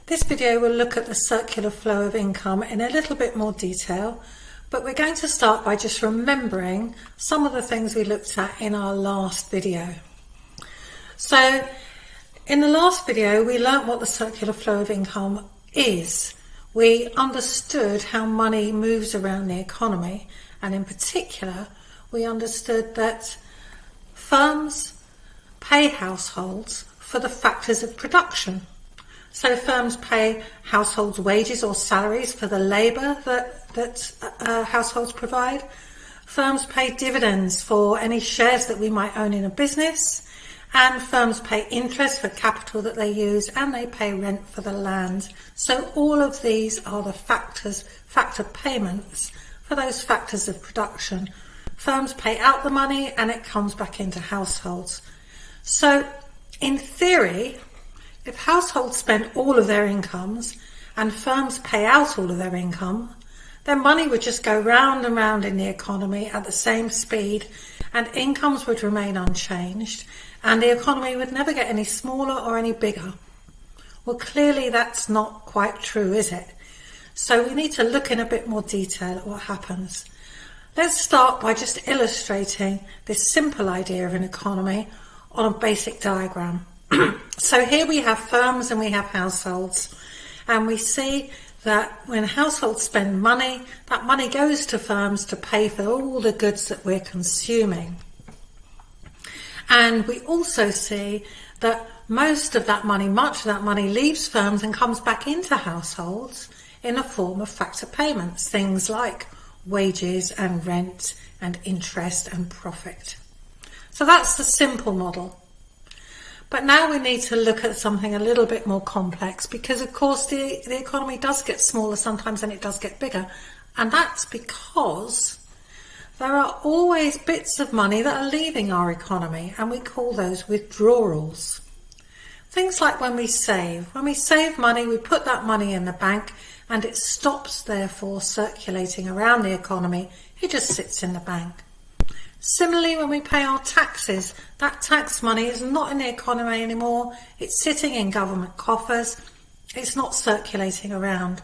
This video will look at the circular flow of income in a little bit more detail, but we're going to start by just remembering some of the things we looked at in our last video. So in the last video we learnt what the circular flow of income is. We understood how money moves around the economy, and in particular we understood that firms pay households for the factors of production. So firms pay households wages or salaries for the labour that households provide. Firms pay dividends for any shares that we might own in a business, and firms pay interest for capital that they use, and they pay rent for the land. So all of these are the factor payments for those factors of production. Firms pay out the money and it comes back into households. So in theory, if households spend all of their incomes and firms pay out all of their income, then money would just go round and round in the economy at the same speed, and incomes would remain unchanged, and the economy would never get any smaller or any bigger. Well, clearly that's not quite true, is it? So we need to look in a bit more detail at what happens. Let's start by just illustrating this simple idea of an economy on a basic diagram. So here we have firms and we have households, and we see that when households spend money, that money goes to firms to pay for all the goods that we're consuming. And we also see that much of that money leaves firms and comes back into households in the form of factor payments, things like wages and rent and interest and profit. So that's the simple model. But now we need to look at something a little bit more complex, because of course the economy does get smaller sometimes and it does get bigger, and that's because there are always bits of money that are leaving our economy, and we call those withdrawals. Things like when we save money, we put that money in the bank and it stops therefore circulating around the economy, it just sits in the bank. Similarly, when we pay our taxes, that tax money is not in the economy anymore, it's sitting in government coffers, it's not circulating around.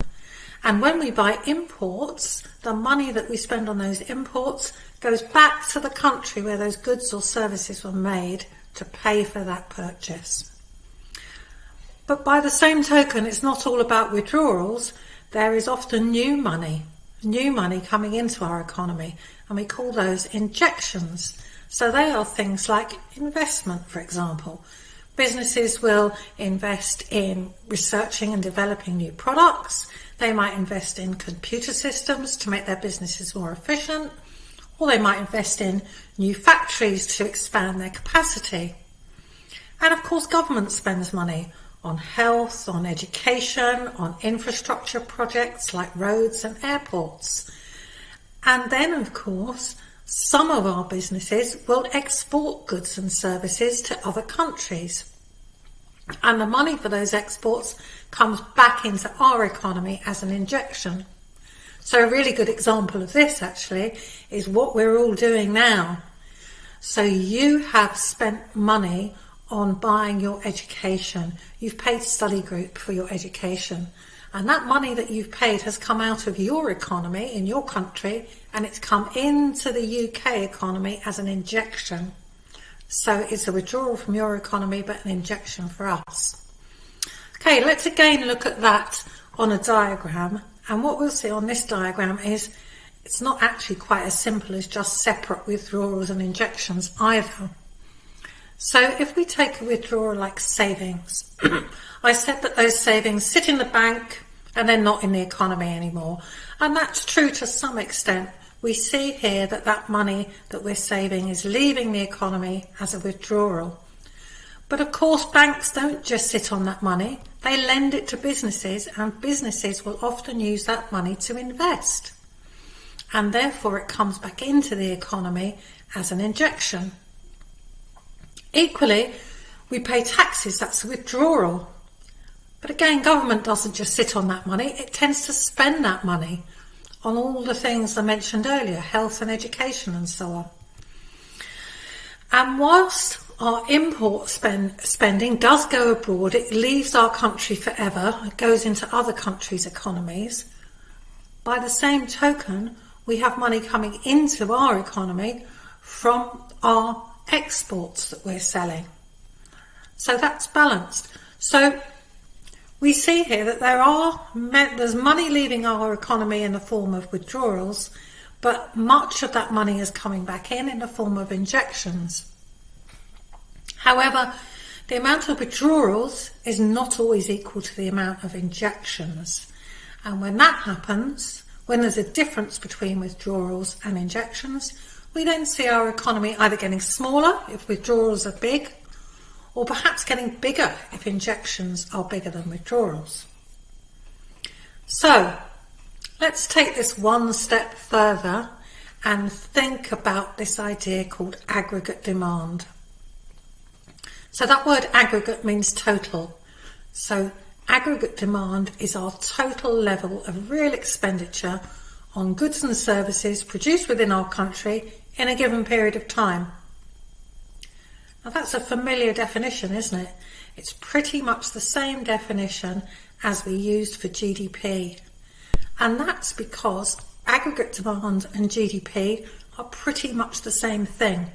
And when we buy imports, the money that we spend on those imports goes back to the country where those goods or services were made to pay for that purchase. But by the same token, it's not all about withdrawals. There is often new money coming into our economy, and we call those injections. So they are things like investment, for example. Businesses will invest in researching and developing new products. They might invest in computer systems to make their businesses more efficient, or they might invest in new factories to expand their capacity. And of course, government spends money on health, on education, on infrastructure projects like roads and airports. And then, of course, some of our businesses will export goods and services to other countries. And the money for those exports comes back into our economy as an injection. So a really good example of this actually is what we're all doing now. So you have spent money on buying your education. You've paid study group for your education, and that money that you've paid has come out of your economy in your country, and it's come into the UK economy as an injection. So it's a withdrawal from your economy, but an injection for us. Okay, let's again look at that on a diagram, and what we'll see on this diagram is it's not actually quite as simple as just separate withdrawals and injections either. So if we take a withdrawal like savings, I said that those savings sit in the bank and they're not in the economy anymore. And that's true to some extent. We see here that that money that we're saving is leaving the economy as a withdrawal. But of course, banks don't just sit on that money. They lend it to businesses, and businesses will often use that money to invest. And therefore it comes back into the economy as an injection. Equally, we pay taxes, that's a withdrawal. But again, government doesn't just sit on that money, it tends to spend that money on all the things I mentioned earlier, health and education and so on. And whilst our import spending does go abroad. It leaves our country forever. It goes into other countries' economies. By the same token, we have money coming into our economy from our exports that we're selling. So that's balanced. So we see here that there's money leaving our economy in the form of withdrawals, but much of that money is coming back in the form of injections. However, the amount of withdrawals is not always equal to the amount of injections. And when that happens, when there's a difference between withdrawals and injections, we then see our economy either getting smaller if withdrawals are big, or perhaps getting bigger if injections are bigger than withdrawals. So, let's take this one step further and think about this idea called aggregate demand. So that word aggregate means total. So aggregate demand is our total level of real expenditure on goods and services produced within our country in a given period of time. Now that's a familiar definition, isn't it? It's pretty much the same definition as we used for GDP. And that's because aggregate demand and GDP are pretty much the same thing.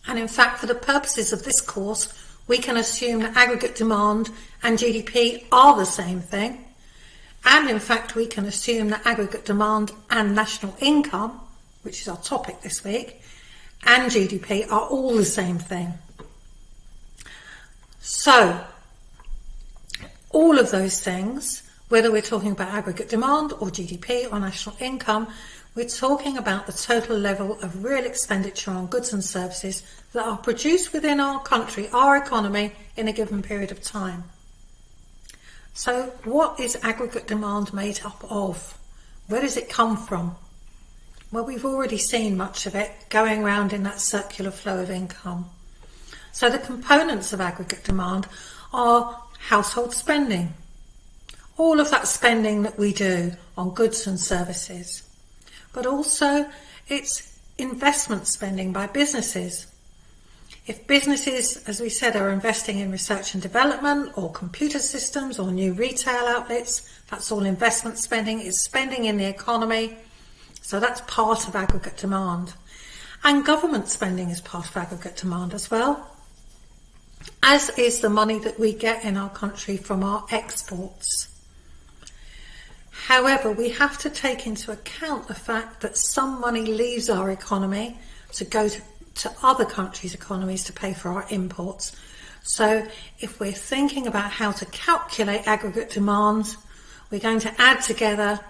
And in fact, for the purposes of this course, we can assume that aggregate demand and GDP are the same thing. And in fact, we can assume that aggregate demand and national income, which is our topic this week, and GDP are all the same thing. So, all of those things, whether we're talking about aggregate demand or GDP or national income, we're talking about the total level of real expenditure on goods and services that are produced within our country, our economy, in a given period of time. So what is aggregate demand made up of? Where does it come from? Well, we've already seen much of it going around in that circular flow of income. So the components of aggregate demand are household spending, all of that spending that we do on goods and services. But also it's investment spending by businesses. If businesses, as we said, are investing in research and development or computer systems or new retail outlets, that's all investment spending. It's spending in the economy. So that's part of aggregate demand. And government spending is part of aggregate demand as well, as is the money that we get in our country from our exports. However, we have to take into account the fact that some money leaves our economy to go to other countries' economies to pay for our imports. So if we're thinking about how to calculate aggregate demand, we're going to add together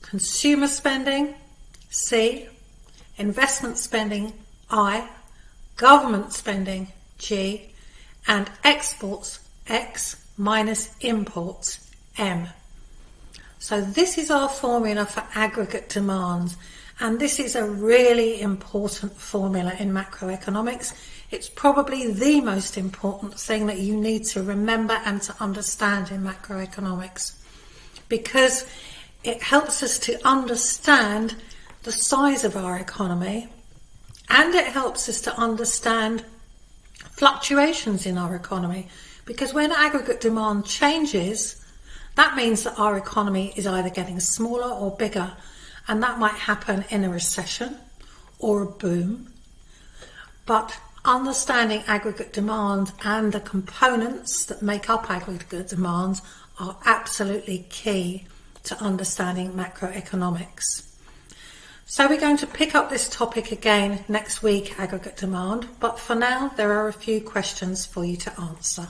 consumer spending, C, investment spending, I, government spending, G, and exports, X, minus imports, M. So this is our formula for aggregate demand, and this is a really important formula in macroeconomics. It's probably the most important thing that you need to remember and to understand in macroeconomics, because it helps us to understand the size of our economy, and it helps us to understand fluctuations in our economy, because when aggregate demand changes, that means that our economy is either getting smaller or bigger, and that might happen in a recession or a boom. But understanding aggregate demand and the components that make up aggregate demand are absolutely key to understanding macroeconomics. So we're going to pick up this topic again next week, aggregate demand, but for now there are a few questions for you to answer.